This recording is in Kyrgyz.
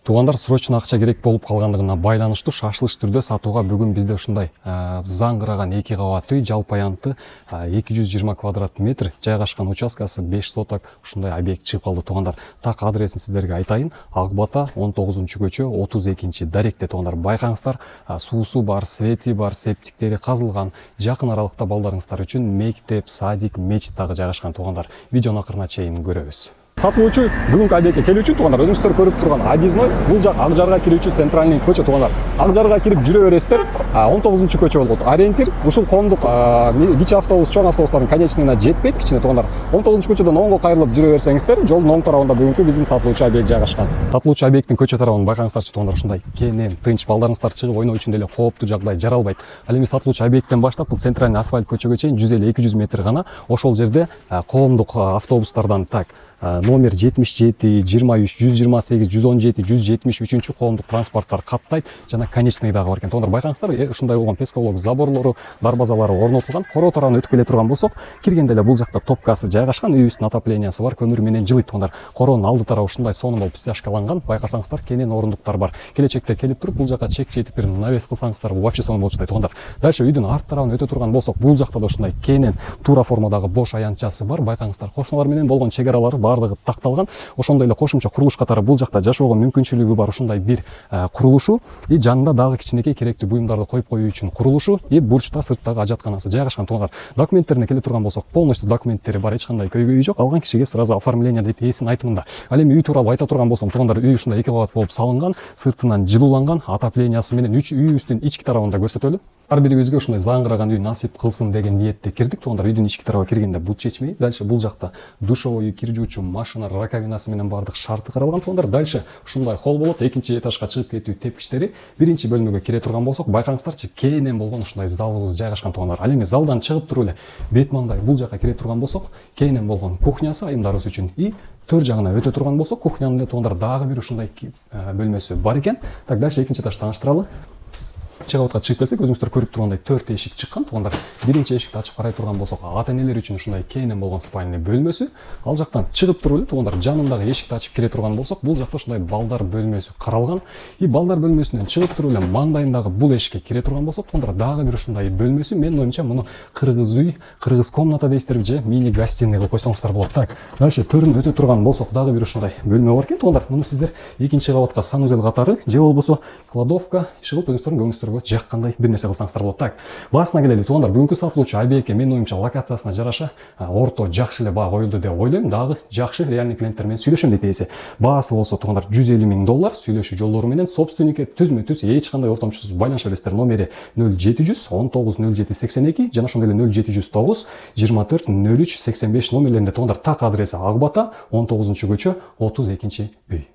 Туугандар, срочно акча керек болуп калгандыгына байланыштуу шашылыш түрдө сатууга бүгүн бизде ушундай заңгыраган 2 кабат үй, жалпы аянты 220 квадрат метр жайгашкан участкасы 5 соток ушундай объект чыгып калды. Туугандар, так адресин сиздерге айтайын. Ак Бата 19-көчө 32-даректе. Туугандар, байкаңыздар, суусу бар, свети бар, септиктери казылган. Жакын аралыкта балдарыңыздар үчүн мектеп, садик, мечит дагы жайгашкан. Туугандар, видеону акырына чейин көрөбүз. Сатылуучу бүгүнкү объектке келүүчү туугандар, өзүңүздөр көрүп турган объездной, бул жак Ак Жарга кирүүчү центральный көчө. Туугандар, Ак Жарга кирип жүрө бересиздер. 19-көчө болот. Ориентир ушул коомдук кичи автобус, чоң автобустардын конечныйына жетпейт кичине. Туугандар, 19-көчөдөн оңго кайрылып жүрө берсеңиздер, жолдун оң тарабында бүгүнкү биздин сатылуучу объект жайгашкан. Сатылуучу объекттин көчө тарабын байкаңыздарчы туугандар, ушундай кенен, тынч, балдарыңыздар чыгып ойноо үчүн деле кооптуу жагдай жаралбайт. Ал эми сатылуучу объекттен баштап бул центральный асфальт көчөгө чейин 150-200 метр гана. Ошол жерде коомдук автобустардан номер 77, 23, 128, 117, 173 коомдук транспорттор каттайт жана конечный дагы бар экен. Туугандар, байкаңыздар, ушундай болгон песколог заборлору, дарбазалары орнотулган. Короо тарабына өтүп келе турган болсок, киргенде эле бул жакта топкасы жайгашкан, үйүбүздүн отоплениясы бар, көмүр менен жылыйт. Туугандар, короонун алды тарабы ушундай сонун болуп стяжкаланган. Байкасаңыздар, кенен орундуктар бар. Келечекте келип туруп бул жака чек четип бир навес кылсаңыздар, бул вообще сонун болчу. Туугандар, дальше үйдүн арт тарабына өтө турган болсок, бул жакта да ушундай кенен туура формадагы бош аянтчасы бар. Байкаңыздар, кошуналар менен болгон чек аралары бардыгы такталган. Ошондой эле кошумча курулуш катары бул жакта жашоого мүмкүнчүлүгү бар ушундай бир курулушу, и жанында дагы кичинекей керектүү буюмдарды коюп коюу үчүн курулушу, и бурчта сырттагы ажатканасы жайгашкан. Туугандар, документтерине келе турган болсок, полностью документтери бар, эч кандай көйгөйү жок. Алган кишиге сразу оформление дейт ээсинин айтымында. Ал эми үй тууралуу айта турган болсом, туугандар, үй ушундай 2 кабат болуп салынган, сыртынан жылууланган, отоплениясы менен үйүбүздүн ички тарабында көрсөтөлү. Ар бирибизге ушундай заңгыраган үй насип кылсын деген ниетте кирдик. Туугандар, үйдүн ички тарабына киргенде бут чечмей, дальше бул жакта душевой, кир жуучу машина, раковинасы менен бардык шарты каралган. Туугандар, дальше ушундай холл болот. Экинчи этажга чыгып кетүү тепкичтери. Биринчи бөлмөгө кире турган болсок, байкаңыздарчы, кенен болгон ушундай залыбыз жайгашкан. Туугандар, ал эми залдан чыгып туруп эле бет маңдай бул жака кире турган болсок, кенен болгон кухнясы айымдарыбыз үчүн, и төр жагына өтө турган болсок, кухнянын да туугандар дагы бир ушундай бөлмөсү бар экен. Так, дальше экинчи этаж тааныштыралы. Чыгабатка чыгып келсек, өзүңүздөр көрүп тургандай 4 эшик чыккан. Туугандар, биринчи эшикти ачып карай турган болсок, ата энелер үчүн ушундай кенен болгон спальный бөлмөсү. Ал жактан чыгып туруп эле туугандар, жанындагы эшикти ачып кире турган болсок, бул жакта ушундай балдар бөлмөсү каралган. И балдар бөлмөсүнөн чыгып туруп эле маңдайындагы бул эшикке кире турган болсок, туугандар, дагы бир ушундай бөлмөсү. Менин оюмча, муну кыргыз үй, кыргыз комната дейсиздерби же мини гостиный кылып койсоңуздар болот. Так, дальше төрүн өтө турган болсок, дагы бир ушундай бөлмө бар экен. Туугандар, муну сиздер экинчи кабатка санузел катары же болбосо кладовка иши кылып өзүңүздөрдүн көңүлүңүздөргө жаккандай бир нерсе кылсаңыздар болот. Так, баасына келели. Туугандар, бүгүнкү сатылуучу объектке менин оюмча локациясына жараша орто жакшы эле баа коюлду деп ойлойм. Дагы жакшы реальный клиенттер менен сүйлөшөм дейт ээси. Баасы болсо, туугандар, 150 000 доллар. Сүйлөшүү жолдору менен собственникке түзмө-түз эч кандай ортомчусуз байланыша бересиздер. Номери 0700 19 07 82 жана ошондой эле 0709 24 03 85 номерлеринде. Туугандар, так адреси Ак Бата 19-көчө 32-үй.